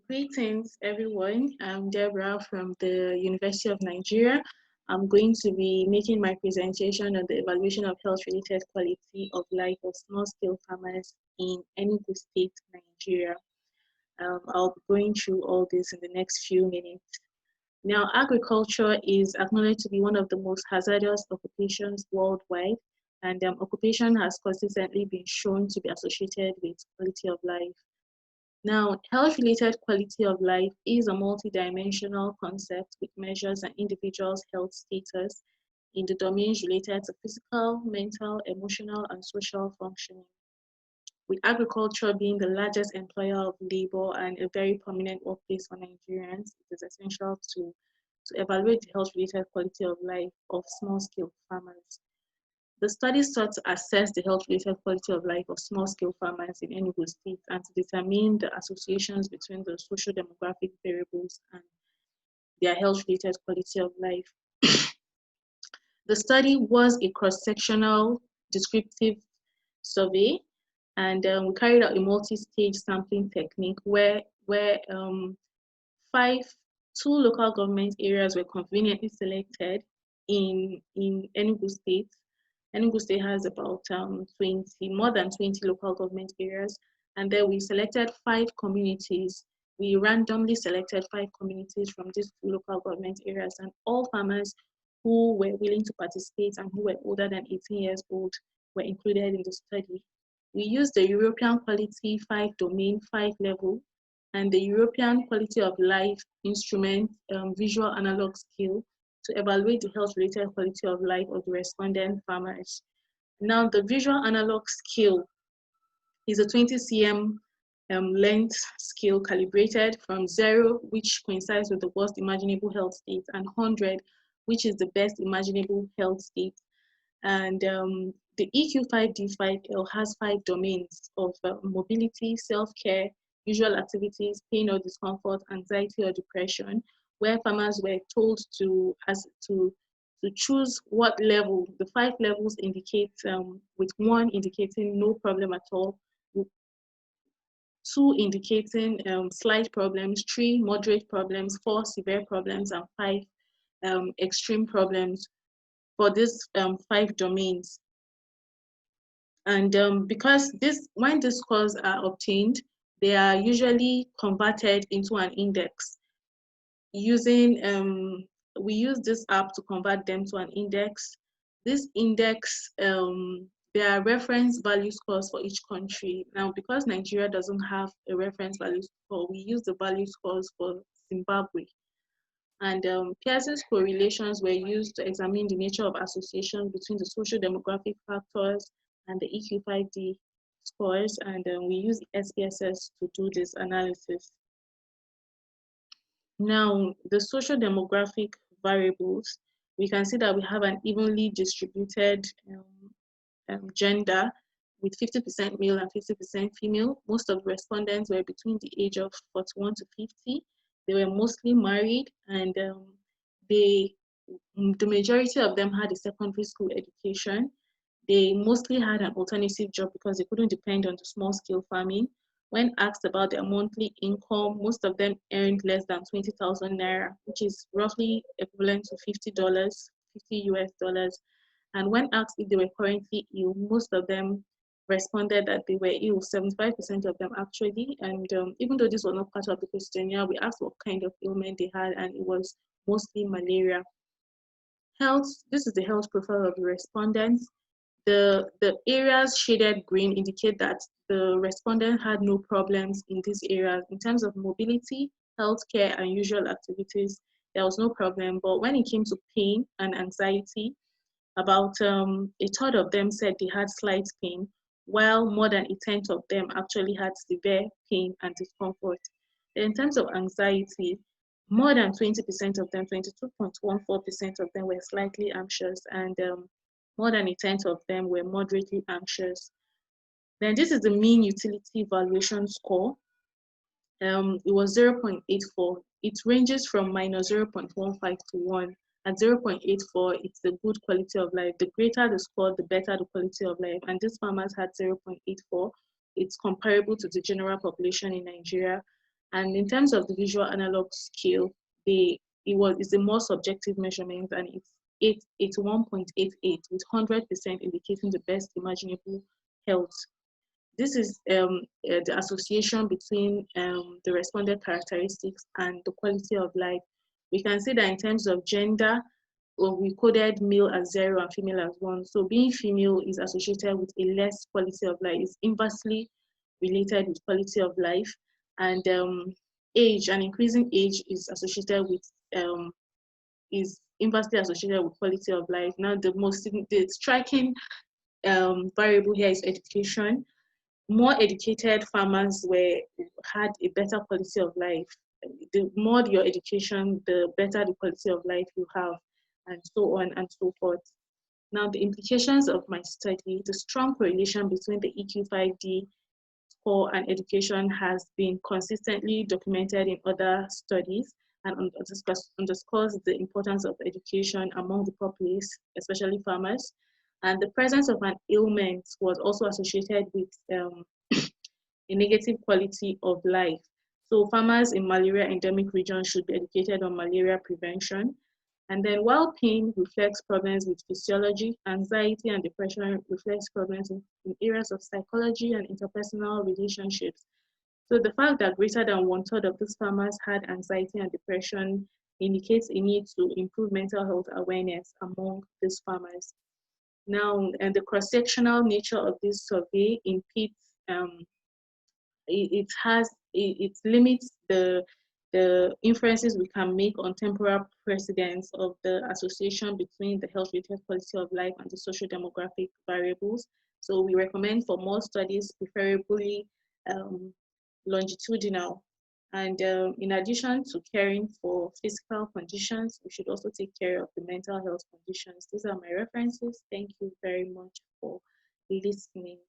Greetings, everyone. I'm Deborah from the University of Nigeria. I'm going to be making my presentation on the evaluation of health-related quality of life of small-scale farmers in Enugu State, Nigeria. I'll be going through all this in the next few minutes. Now, agriculture is acknowledged to be one of the most hazardous occupations worldwide, and occupation has consistently been shown to be associated with quality of life. Now, health-related quality of life is a multidimensional concept which measures an individual's health status in the domains related to physical, mental, emotional, and social functioning. With agriculture being the largest employer of labor and a very prominent workplace for Nigerians, it is essential to evaluate the health-related quality of life of small-scale farmers. The study sought to assess the health-related quality of life of small-scale farmers in Enugu State and to determine the associations between the socio-demographic variables and their health-related quality of life. The study was a cross-sectional descriptive survey, and we carried out a multi-stage sampling technique where two local government areas were conveniently selected in Enugu State. Enugu State has about more than 20 local government areas, and then we selected 5 communities. We randomly selected 5 communities from these 2 local government areas, and all farmers who were willing to participate and who were older than 18 years old were included in the study. We used the European Quality 5-domain 5-level and the European Quality of Life Instrument visual analog scale to evaluate the health-related quality of life of the respondent farmers. Now, the visual analog scale is a 20 cm length scale calibrated from 0, which coincides with the worst imaginable health state, and 100, which is the best imaginable health state. And the EQ5D5L has 5 domains of mobility, self-care, usual activities, pain or discomfort, anxiety or depression, where farmers were told to choose what level. The 5 levels indicate, with 1 indicating no problem at all, 2 indicating slight problems, 3 moderate problems, 4 severe problems, and 5 extreme problems for these 5 domains. And because when these scores are obtained, they are usually converted into an index. We use this app to convert them to an index. This index, there are reference value scores for each country. Now, because Nigeria doesn't have a reference value score, we use the value scores for Zimbabwe. And Pearson's correlations were used to examine the nature of association between the social demographic factors and the EQ5D scores, and we use SPSS to do this analysis. Now, the social demographic variables, we can see that we have an evenly distributed gender with 50% male and 50% female. Most of the respondents were between the age of 41 to 50. They were mostly married, and the majority of them had a secondary school education. They mostly had an alternative job because they couldn't depend on the small-scale farming. When asked about their monthly income, most of them earned less than 20,000 naira, which is roughly equivalent to $50, 50 US dollars. And when asked if they were currently ill, most of them responded that they were ill, 75% of them actually. And even though this was not part of the questionnaire, we asked what kind of ailment they had, and it was mostly malaria. This is the health profile of the respondents. The areas shaded green indicate that the respondent had no problems in these areas. In terms of mobility, healthcare, and usual activities, there was no problem. But when it came to pain and anxiety, about a third of them said they had slight pain, while more than a tenth of them actually had severe pain and discomfort. In terms of anxiety, more than 20% of them, 22.14% of them were slightly anxious, and more than a tenth of them were moderately anxious. Then this is the mean utility valuation score. It was 0.84. It ranges from minus 0.15 to 1. At 0.84, it's the good quality of life. The greater the score, the better the quality of life. And these farmers had 0.84. It's comparable to the general population in Nigeria. And in terms of the visual analog scale, it's a more subjective measurement, and it's 81.88 with 100% indicating the best imaginable health. This is the association between the respondent characteristics and the quality of life. We can see that in terms of gender, we coded male as 0 and female as 1. So being female is associated with a less quality of life. It's inversely related with quality of life. And age, an increasing age is associated with is inversely associated with quality of life. Now, the striking variable here is education. More educated farmers had a better quality of life. The more your education, the better the quality of life you have, and so on and so forth. Now, the implications of my study, the strong correlation between the EQ5D score and education has been consistently documented in other studies, and underscores the importance of education among the populace, especially farmers. And the presence of an ailment was also associated with a negative quality of life. So farmers in malaria endemic regions should be educated on malaria prevention. And then while pain reflects problems with physiology, anxiety and depression reflects problems in areas of psychology and interpersonal relationships. So the fact that greater than 1/3 of these farmers had anxiety and depression indicates a need to improve mental health awareness among these farmers. Now, and the cross-sectional nature of this survey impedes it limits the inferences we can make on temporal precedence of the association between the health-related quality of life and the social demographic variables. So we recommend for more studies, preferably longitudinal. And in addition to caring for physical conditions, we should also take care of the mental health conditions. These are my references. Thank you very much for listening.